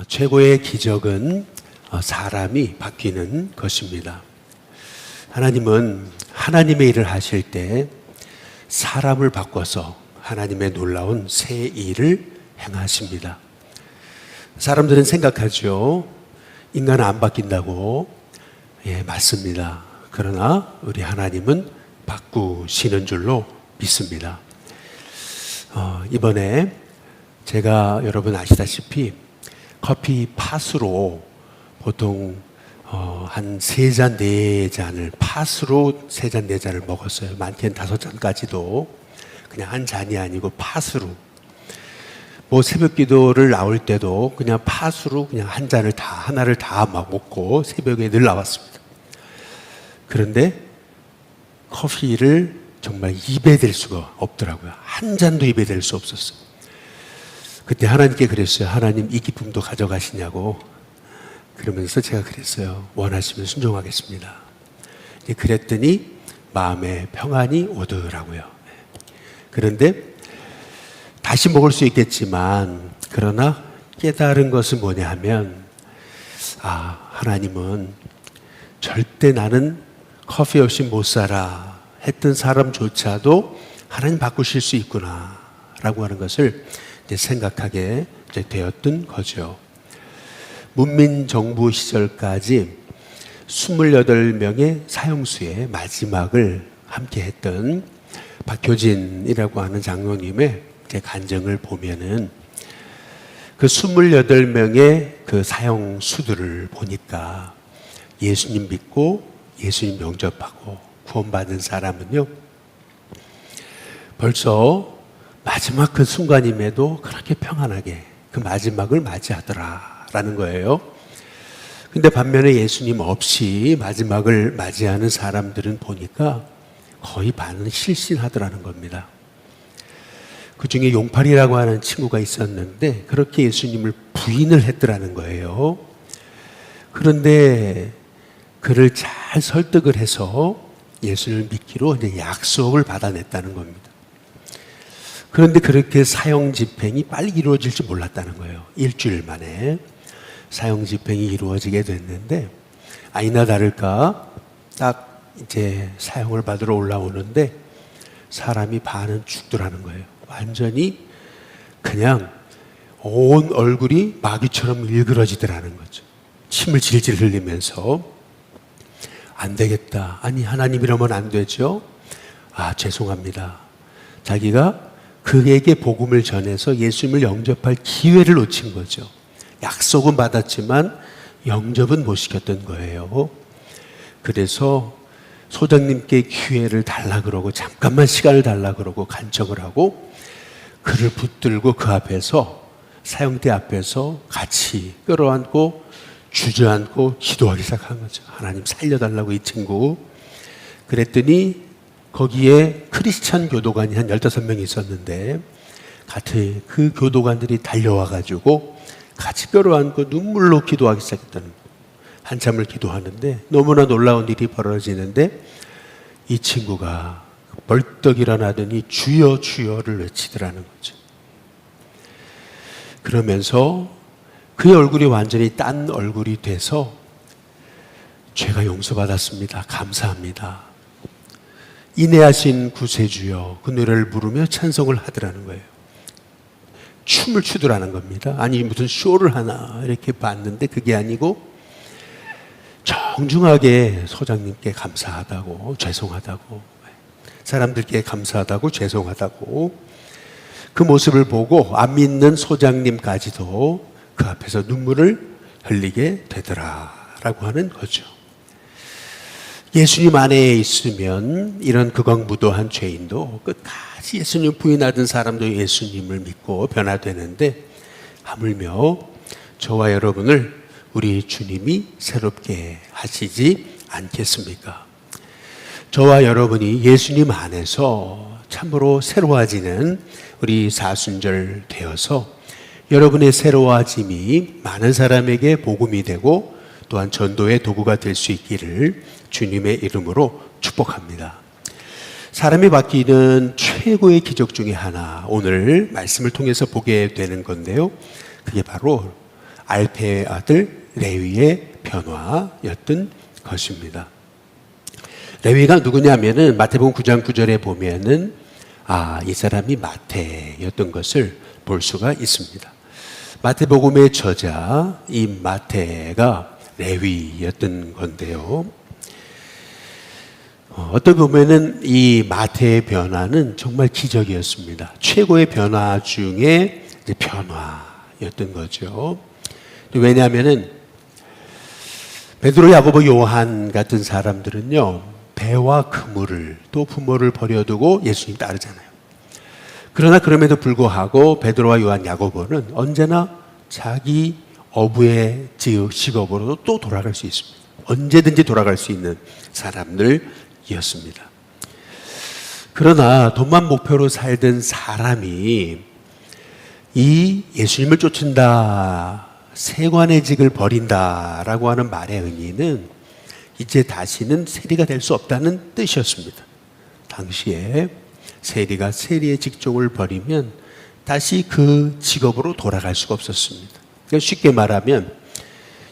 최고의 기적은 사람이 바뀌는 것입니다. 하나님은 하나님의 일을 하실 때 사람을 바꿔서 하나님의 놀라운 새 일을 행하십니다. 사람들은 생각하죠. 인간은 안 바뀐다고. 예, 맞습니다. 그러나 우리 하나님은 바꾸시는 줄로 믿습니다. 이번에 제가 여러분 아시다시피 커피 팥으로 보통 한 3잔, 4잔을 팥으로 3잔, 4잔을 먹었어요. 많게는 5잔까지도 그냥 한 잔이 아니고 팥으로. 뭐 새벽 기도를 나올 때도 그냥 팥으로 그냥 한 잔을 다, 하나를 다 막 먹고 새벽에 늘 나왔습니다. 그런데 커피를 정말 입에 댈 수가 없더라고요. 한 잔도 입에 댈 수 없었어요. 그때 하나님께 그랬어요. 하나님 이 기쁨도 가져가시냐고. 그러면서 제가 그랬어요. 원하시면 순종하겠습니다. 그랬더니 마음에 평안이 오더라고요. 그런데 다시 먹을 수 있겠지만 그러나 깨달은 것은 뭐냐 하면 하나님은 절대 나는 커피 없이 못 살아 했던 사람조차도 하나님 바꾸실 수 있구나 라고 하는 것을 생각하게 되었던 거죠. 문민정부 시절까지 28명의 사형수의 마지막을 함께 했던 박효진이라고 하는 장로님의 간증을 보면은 그 28명의 그 사형수들을 보니까 예수님 믿고 예수님 영접하고 구원받은 사람은요, 벌써 마지막 그 순간임에도 그렇게 평안하게 그 마지막을 맞이하더라라는 거예요. 근데 반면에 예수님 없이 마지막을 맞이하는 사람들은 보니까 거의 반은 실신하더라는 겁니다. 그 중에 용팔이라고 하는 친구가 있었는데 그렇게 예수님을 부인을 했더라는 거예요. 그런데 그를 잘 설득을 해서 예수를 믿기로 이제 약속을 받아냈다는 겁니다. 그런데 그렇게 사형 집행이 빨리 이루어질 줄 몰랐다는 거예요. 일주일 만에 사형 집행이 이루어지게 됐는데 아니나 다를까 딱 이제 사형을 받으러 올라오는데 사람이 반은 죽더라는 거예요. 완전히 그냥 온 얼굴이 마귀처럼 일그러지더라는 거죠. 침을 질질 흘리면서 안 되겠다. 아니 하나님이라면 안 되죠. 죄송합니다. 자기가 그에게 복음을 전해서 예수님을 영접할 기회를 놓친 거죠. 약속은 받았지만 영접은 못 시켰던 거예요. 그래서 소장님께 기회를 달라 그러고 잠깐만 시간을 달라 그러고 간청을 하고 그를 붙들고 그 앞에서 사형대 앞에서 같이 끌어안고 주저앉고 기도하기 시작한 거죠. 하나님 살려달라고 이 친구. 그랬더니 거기에 크리스찬 교도관이 한 15명 있었는데 같이 그 교도관들이 달려와가지고 같이 끌어안고 눈물로 기도하기 시작했다는 거예요. 한참을 기도하는데 너무나 놀라운 일이 벌어지는데 이 친구가 벌떡 일어나더니 주여 주여를 외치더라는 거죠. 그러면서 그의 얼굴이 완전히 딴 얼굴이 돼서 죄가 용서받았습니다. 감사합니다. 인내하신 구세주여 그 노래를 부르며 찬송을 하더라는 거예요. 춤을 추더라는 겁니다. 아니 무슨 쇼를 하나 이렇게 봤는데 그게 아니고 정중하게 소장님께 감사하다고 죄송하다고 사람들께 감사하다고 죄송하다고 그 모습을 보고 안 믿는 소장님까지도 그 앞에서 눈물을 흘리게 되더라라고 하는 거죠. 예수님 안에 있으면 이런 극악무도한 죄인도 끝까지 예수님 부인하던 사람도 예수님을 믿고 변화되는데 하물며 저와 여러분을 우리 주님이 새롭게 하시지 않겠습니까? 저와 여러분이 예수님 안에서 참으로 새로워지는 우리 사순절 되어서 여러분의 새로워짐이 많은 사람에게 복음이 되고 또한 전도의 도구가 될 수 있기를 주님의 이름으로 축복합니다. 사람이 바뀌는 최고의 기적 중에 하나 오늘 말씀을 통해서 보게 되는 건데요. 그게 바로 알페의 아들 레위의 변화였던 것입니다. 레위가 누구냐면은 마태복음 9장 9절에 보면은 이 사람이 마태였던 것을 볼 수가 있습니다. 마태복음의 저자 이 마태가 레위였던 건데요. 어떻게 보면은 이 마태의 변화는 정말 기적이었습니다. 최고의 변화 중에 이제 변화였던 거죠. 왜냐하면은 베드로, 야고보, 요한 같은 사람들은요, 배와 그물을 또 부모를 버려두고 예수님 따르잖아요. 그러나 그럼에도 불구하고 베드로와 요한, 야고보는 언제나 자기 어부의 직업으로 또 돌아갈 수 있습니다. 언제든지 돌아갈 수 있는 사람들이었습니다. 그러나 돈만 목표로 살던 사람이 이 예수님을 쫓는다, 세관의 직을 버린다라고 하는 말의 의미는 이제 다시는 세리가 될 수 없다는 뜻이었습니다. 당시에 세리가 세리의 직종을 버리면 다시 그 직업으로 돌아갈 수가 없었습니다. 그러니까 쉽게 말하면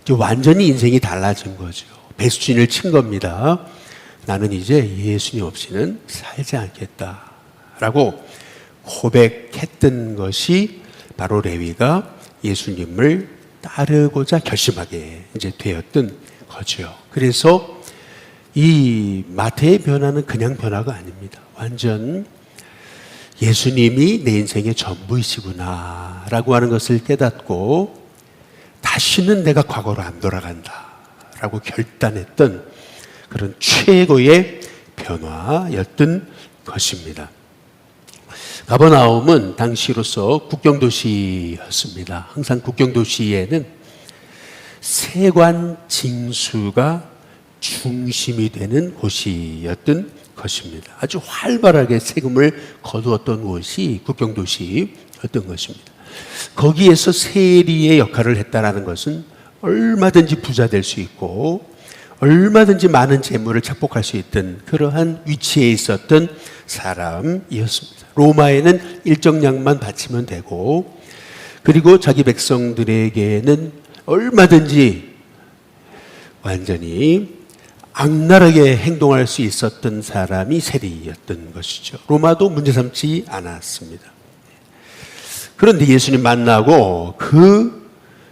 이제 완전히 인생이 달라진 거죠. 배수진을 친 겁니다. 나는 이제 예수님 없이는 살지 않겠다라고 고백했던 것이 바로 레위가 예수님을 따르고자 결심하게 이제 되었던 거죠. 그래서 이 마태의 변화는 그냥 변화가 아닙니다. 완전 예수님이 내 인생의 전부이시구나 라고 하는 것을 깨닫고 다시는 내가 과거로 안 돌아간다 라고 결단했던 그런 최고의 변화였던 것입니다. 가버나움은 당시로서 국경도시였습니다. 항상 국경도시에는 세관 징수가 중심이 되는 곳이었던 것입니다. 아주 활발하게 세금을 거두었던 곳이 국경도시였던 것입니다. 거기에서 세리의 역할을 했다는 것은 얼마든지 부자 될 수 있고 얼마든지 많은 재물을 착복할 수 있던 그러한 위치에 있었던 사람이었습니다. 로마에는 일정량만 바치면 되고 그리고 자기 백성들에게는 얼마든지 완전히 악랄하게 행동할 수 있었던 사람이 세리였던 것이죠. 로마도 문제 삼지 않았습니다. 그런데 예수님 만나고 그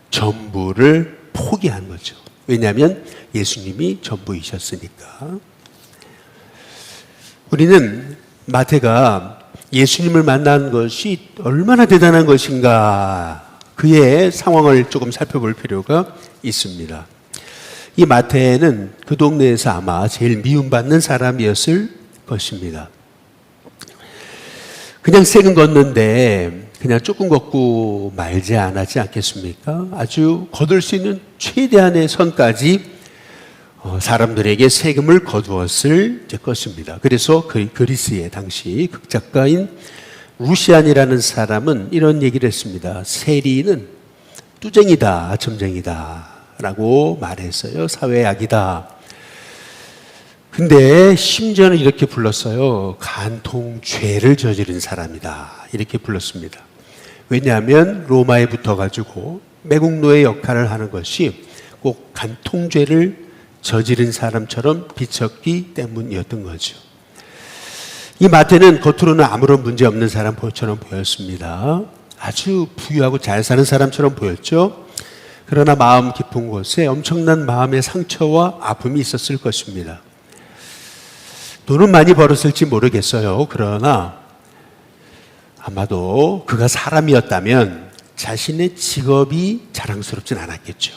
전부를 포기한 거죠. 왜냐하면 예수님이 전부이셨으니까. 우리는 마태가 예수님을 만난 것이 얼마나 대단한 것인가 그의 상황을 조금 살펴볼 필요가 있습니다. 이 마태는 그 동네에서 아마 제일 미움받는 사람이었을 것입니다. 그냥 세금 걷는데 그냥 조금 걷고 말지 않았지 않겠습니까? 아주 거둘 수 있는 최대한의 선까지 사람들에게 세금을 거두었을 것입니다. 그래서 그리스의 당시 극작가인 루시안이라는 사람은 이런 얘기를 했습니다. 세리는 뚜쟁이다, 점쟁이다 라고 말했어요. 사회악이다. 근데 심지어는 이렇게 불렀어요. 간통죄를 저지른 사람이다. 이렇게 불렀습니다. 왜냐하면 로마에 붙어가지고 매국노의 역할을 하는 것이 꼭 간통죄를 저지른 사람처럼 비쳤기 때문이었던 거죠. 이 마태는 겉으로는 아무런 문제 없는 사람처럼 보였습니다. 아주 부유하고 잘 사는 사람처럼 보였죠. 그러나 마음 깊은 곳에 엄청난 마음의 상처와 아픔이 있었을 것입니다. 돈은 많이 벌었을지 모르겠어요. 그러나 아마도 그가 사람이었다면 자신의 직업이 자랑스럽진 않았겠죠.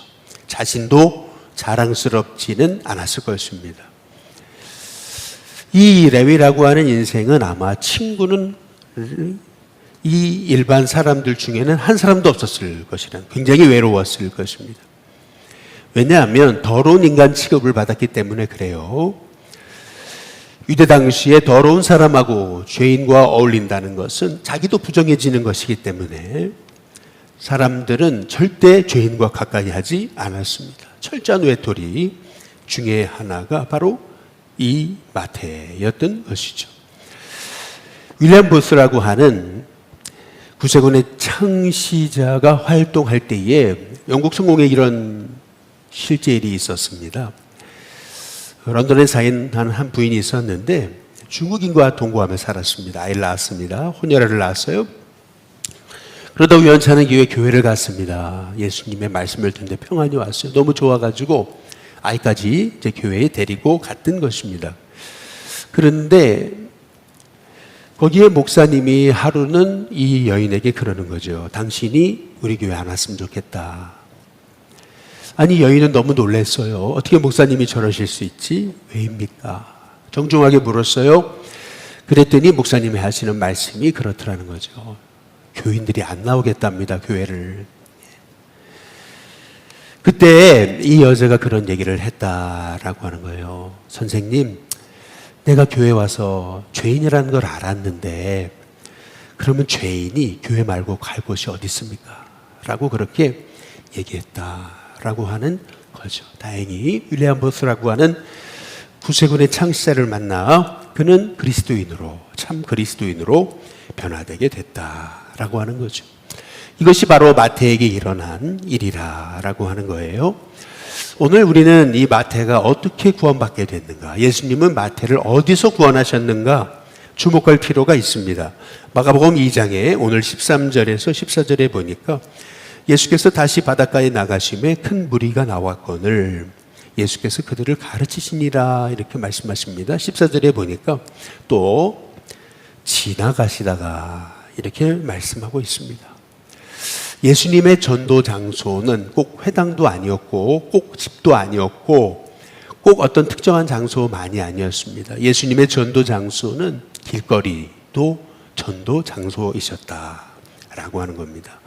자신도 자랑스럽지는 않았을 것입니다. 이 레위라고 하는 인생은 아마 친구는 이 일반 사람들 중에는 한 사람도 없었을 것이란 굉장히 외로웠을 것입니다. 왜냐하면 더러운 인간 취급을 받았기 때문에 그래요. 유대 당시에 더러운 사람하고 죄인과 어울린다는 것은 자기도 부정해지는 것이기 때문에 사람들은 절대 죄인과 가까이 하지 않았습니다. 철저한 외톨이 중에 하나가 바로 이 마태였던 것이죠. 윌리엄 보스라고 하는 구세군의 창시자가 활동할 때에 영국 성공에 이런 실제 일이 있었습니다. 런던에 사인 한 부인이 있었는데 중국인과 동거하며 살았습니다. 아이를 낳았습니다. 혼혈아를 낳았어요. 그러다 우연찮은 기회에 교회를 갔습니다. 예수님의 말씀을 듣는데 평안이 왔어요. 너무 좋아가지고 아이까지 이제 교회에 데리고 갔던 것입니다. 그런데 거기에 목사님이 하루는 이 여인에게 그러는 거죠. 당신이 우리 교회 안 왔으면 좋겠다. 아니, 여인은 너무 놀랐어요. 어떻게 목사님이 저러실 수 있지? 왜입니까? 정중하게 물었어요. 그랬더니 목사님이 하시는 말씀이 그렇더라는 거죠. 교인들이 안 나오겠답니다, 교회를. 그때 이 여자가 그런 얘기를 했다라고 하는 거예요. 선생님, 내가 교회 와서 죄인이라는 걸 알았는데 그러면 죄인이 교회 말고 갈 곳이 어디 있습니까? 라고 그렇게 얘기했다라고 하는 거죠. 다행히 윌리엄 보스라고 하는 구세군의 창시자를 만나 그는 그리스도인으로, 참 그리스도인으로 변화되게 됐다라고 하는 거죠. 이것이 바로 마태에게 일어난 일이라고 하는 거예요. 오늘 우리는 이 마태가 어떻게 구원받게 됐는가, 예수님은 마태를 어디서 구원하셨는가 주목할 필요가 있습니다. 마가복음 2장에 오늘 13절에서 14절에 보니까 예수께서 다시 바닷가에 나가심에 큰 무리가 나왔거늘 예수께서 그들을 가르치시니라 이렇게 말씀하십니다. 14절에 보니까 또 지나가시다가 이렇게 말씀하고 있습니다. 예수님의 전도 장소는 꼭 회당도 아니었고 꼭 집도 아니었고 꼭 어떤 특정한 장소만이 아니었습니다. 예수님의 전도 장소는 길거리도 전도 장소이셨다라고 하는 겁니다.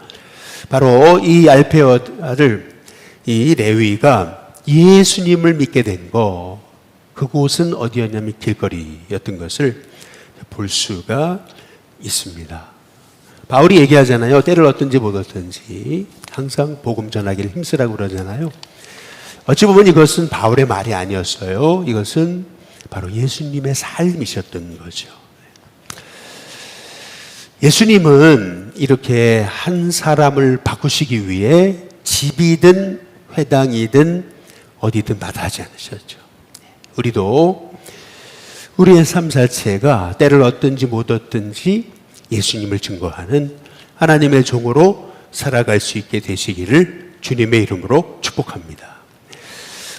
바로 이 알페의 아들 이 레위가 예수님을 믿게 된 거, 그곳은 어디였냐면 길거리였던 것을 볼 수가 있습니다. 바울이 얘기하잖아요. 때를 얻든지 못 얻든지 항상 복음 전하기를 힘쓰라고 그러잖아요. 어찌 보면 이것은 바울의 말이 아니었어요. 이것은 바로 예수님의 삶이셨던 거죠. 예수님은 이렇게 한 사람을 바꾸시기 위해 집이든 회당이든 어디든 마다하지 않으셨죠. 우리도 우리의 삶 자체가 때를 얻든지 못 얻든지 예수님을 증거하는 하나님의 종으로 살아갈 수 있게 되시기를 주님의 이름으로 축복합니다.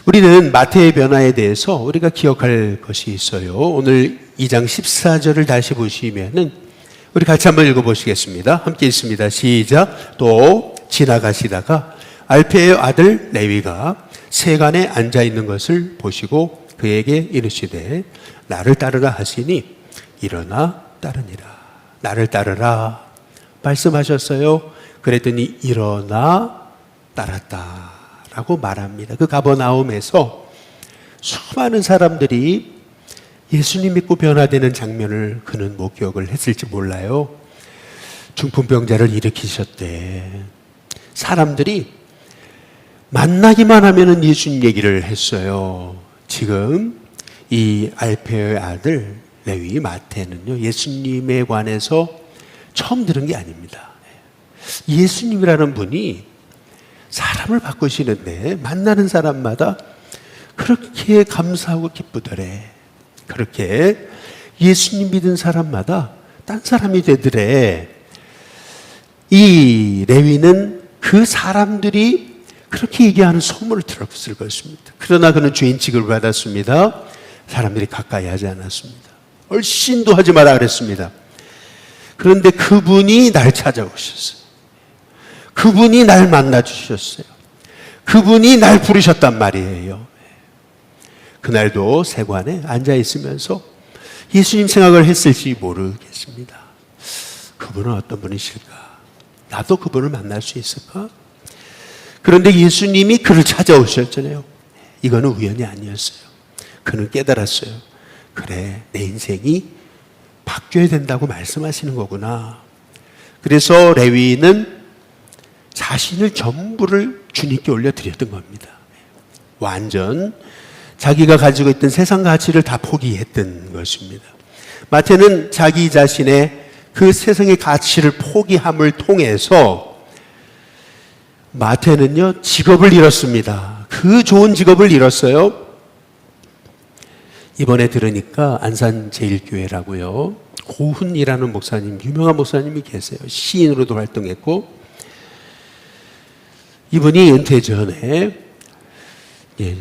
우리는 마태의 변화에 대해서 우리가 기억할 것이 있어요. 오늘 2장 14절을 다시 보시면은 우리 같이 한번 읽어보시겠습니다. 함께 읽습니다. 시작. 또 지나가시다가 알페의 아들 레위가 세간에 앉아있는 것을 보시고 그에게 이르시되 나를 따르라 하시니 일어나 따르니라. 나를 따르라 말씀하셨어요. 그랬더니 일어나 따랐다라고 말합니다. 그 가버나움에서 수많은 사람들이 예수님 믿고 변화되는 장면을 그는 목격을 했을지 몰라요. 중풍병자를 일으키셨대. 사람들이 만나기만 하면은 예수님 얘기를 했어요. 지금 이 알페의 아들 레위 마태는요, 예수님에 관해서 처음 들은 게 아닙니다. 예수님이라는 분이 사람을 바꾸시는데 만나는 사람마다 그렇게 감사하고 기쁘더래. 그렇게 예수님 믿은 사람마다 딴 사람이 되더래. 이 레위는 그 사람들이 그렇게 얘기하는 소문을 들었을 것입니다. 그러나 그는 죄인 취급을 받았습니다. 사람들이 가까이 하지 않았습니다. 얼씬도 하지 마라 그랬습니다. 그런데 그분이 날 찾아오셨어요. 그분이 날 만나주셨어요. 그분이 날 부르셨단 말이에요. 그날도 세관에 앉아있으면서 예수님 생각을 했을지 모르겠습니다. 그분은 어떤 분이실까? 나도 그분을 만날 수 있을까? 그런데 예수님이 그를 찾아오셨잖아요. 이거는 우연이 아니었어요. 그는 깨달았어요. 그래, 내 인생이 바뀌어야 된다고 말씀하시는 거구나. 그래서 레위는 자신을 전부를 주님께 올려드렸던 겁니다. 완전 자기가 가지고 있던 세상 가치를 다 포기했던 것입니다. 마태는 자기 자신의 그 세상의 가치를 포기함을 통해서 마태는요, 직업을 잃었습니다. 그 좋은 직업을 잃었어요. 이번에 들으니까 안산제일교회라고요, 고훈이라는 목사님, 유명한 목사님이 계세요. 시인으로도 활동했고, 이분이 은퇴 전에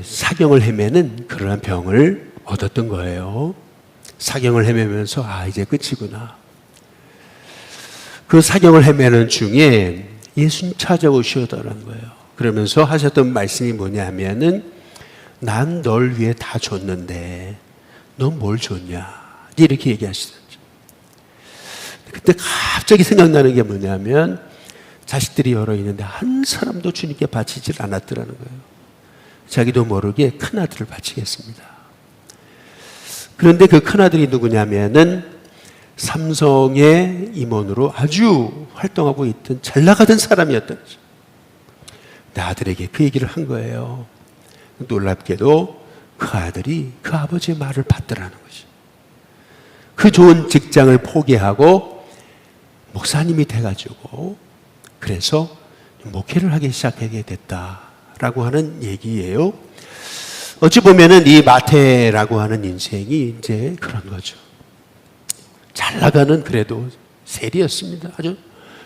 사경을 헤매는 그러한 병을 얻었던 거예요. 사경을 헤매면서 이제 끝이구나. 그 사경을 헤매는 중에 예수님 찾아오시더라는 거예요. 그러면서 하셨던 말씀이 뭐냐면은, 난 널 위해 다 줬는데 넌 뭘 줬냐, 이렇게 얘기하시더라고요. 그때 갑자기 생각나는 게 뭐냐면, 자식들이 여러 있는데 한 사람도 주님께 바치질 않았더라는 거예요. 자기도 모르게 큰아들을 바치겠습니다. 그런데 그 큰아들이 누구냐면은 삼성의 임원으로 아주 활동하고 있던 잘 나가던 사람이었던 거죠. 내 아들에게 그 얘기를 한 거예요. 놀랍게도 그 아들이 그 아버지의 말을 받더라는 거죠. 그 좋은 직장을 포기하고 목사님이 돼가지고, 그래서 목회를 하기 시작하게 됐다라고 하는 얘기예요. 어찌 보면은 이 마태라고 하는 인생이 이제 그런 거죠. 잘 나가는 그래도 세리였습니다. 아주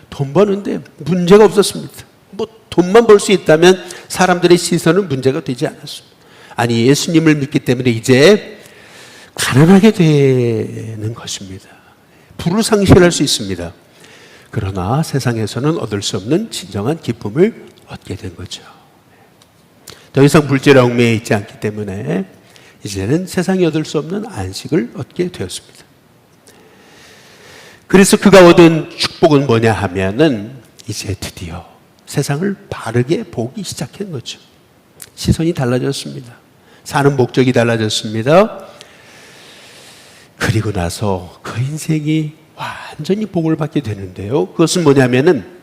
돈 버는데 문제가 없었습니다. 뭐 돈만 벌 수 있다면 사람들의 시선은 문제가 되지 않았습니다. 아니, 예수님을 믿기 때문에 이제 가난하게 되는 것입니다. 부를 상실할 수 있습니다. 그러나 세상에서는 얻을 수 없는 진정한 기쁨을 얻게 된 거죠. 더 이상 불죄라 얽매여 있지 않기 때문에 이제는 세상이 얻을 수 없는 안식을 얻게 되었습니다. 그래서 그가 얻은 축복은 뭐냐 하면은, 이제 드디어 세상을 바르게 보기 시작한 거죠. 시선이 달라졌습니다. 사는 목적이 달라졌습니다. 그리고 나서 그 인생이 완전히 복을 받게 되는데요. 그것은 뭐냐면은,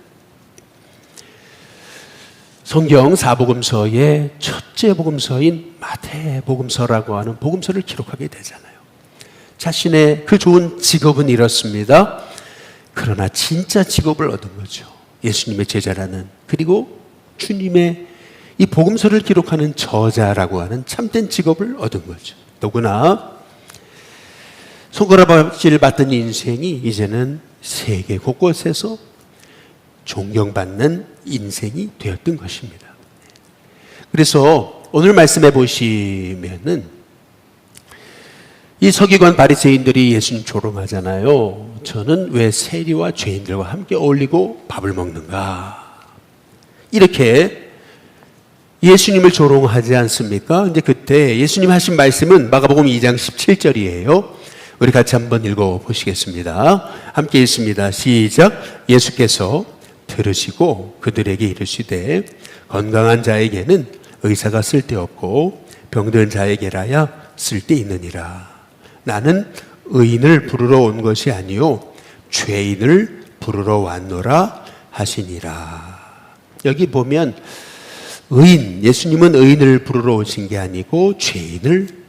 성경 사복음서의 첫째 복음서인 마태복음서라고 하는 복음서를 기록하게 되잖아요. 자신의 그 좋은 직업은 잃었습니다. 그러나 진짜 직업을 얻은 거죠. 예수님의 제자라는, 그리고 주님의 이 복음서를 기록하는 저자라고 하는 참된 직업을 얻은 거죠. 더구나 손가락질 받던 인생이 이제는 세계 곳곳에서 존경받는 인생이 되었던 것입니다. 그래서 오늘 말씀해 보시면은, 이 서기관 바리새인들이 예수님 조롱하잖아요. 저는 왜 세리와 죄인들과 함께 어울리고 밥을 먹는가, 이렇게 예수님을 조롱하지 않습니까? 근데 그때 예수님 하신 말씀은 마가복음 2장 17절이에요. 우리 같이 한번 읽어보시겠습니다. 함께 읽습니다. 시작. 예수께서 들으시고 그들에게 이르시되, 건강한 자에게는 의사가 쓸데없고 병든 자에게라야 쓸데있느니라. 나는 의인을 부르러 온 것이 아니요 죄인을 부르러 왔노라 하시니라. 여기 보면 의인, 예수님은 의인을 부르러 오신 게 아니고 죄인을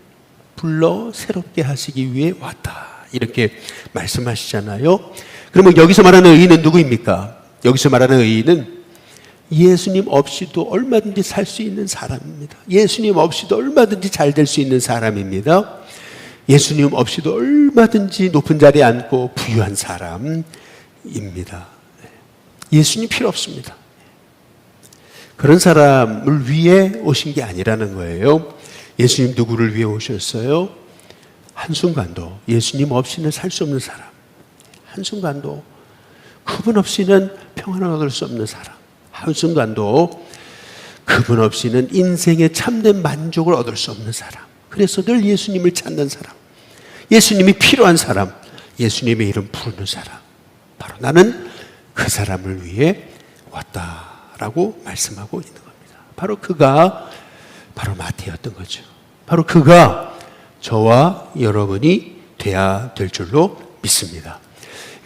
불러 새롭게 하시기 위해 왔다, 이렇게 말씀하시잖아요. 그러면 여기서 말하는 의인은 누구입니까? 여기서 말하는 의인은 예수님 없이도 얼마든지 살 수 있는 사람입니다. 예수님 없이도 얼마든지 잘 될 수 있는 사람입니다. 예수님 없이도 얼마든지 높은 자리에 앉고 부유한 사람입니다. 예수님 필요 없습니다. 그런 사람을 위해 오신 게 아니라는 거예요. 예수님 누구를 위해 오셨어요? 한순간도 예수님 없이는 살 수 없는 사람, 한순간도 그분 없이는 평안을 얻을 수 없는 사람, 한순간도 그분 없이는 인생의 참된 만족을 얻을 수 없는 사람, 그래서 늘 예수님을 찾는 사람, 예수님이 필요한 사람, 예수님의 이름 부르는 사람, 바로 나는 그 사람을 위해 왔다라고 말씀하고 있는 겁니다. 바로 그가 바로 마태였던 거죠. 바로 그가 저와 여러분이 돼야 될 줄로 믿습니다.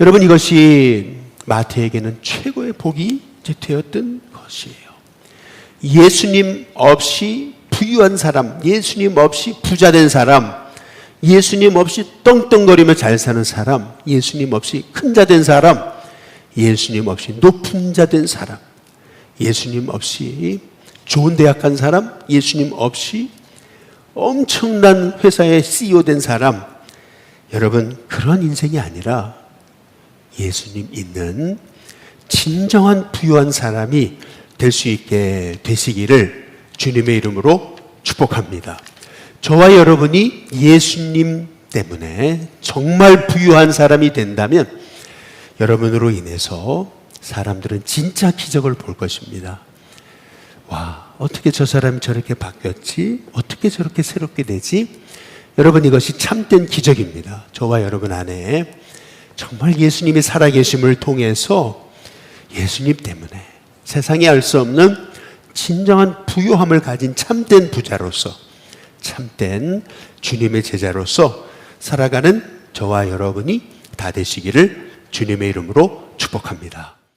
여러분, 이것이 마태에게는 최고의 복이 되었던 것이에요. 예수님 없이 부유한 사람, 예수님 없이 부자된 사람, 예수님 없이 떵떵거리며 잘 사는 사람, 예수님 없이 큰 자 된 사람, 예수님 없이 높은 자 된 사람, 예수님 없이, 좋은 대학 간 사람 예수님 없이, 엄청난 회사의 CEO 된 사람, 여러분 그런 인생이 아니라 예수님 있는 진정한 부유한 사람이 될 수 있게 되시기를 주님의 이름으로 축복합니다. 저와 여러분이 예수님 때문에 정말 부유한 사람이 된다면 여러분으로 인해서 사람들은 진짜 기적을 볼 것입니다. 와, 어떻게 저 사람이 저렇게 바뀌었지? 어떻게 저렇게 새롭게 되지? 여러분, 이것이 참된 기적입니다. 저와 여러분 안에 정말 예수님이 살아계심을 통해서 예수님 때문에 세상이 알 수 없는 진정한 부유함을 가진 참된 부자로서, 참된 주님의 제자로서 살아가는 저와 여러분이 다 되시기를 주님의 이름으로 축복합니다.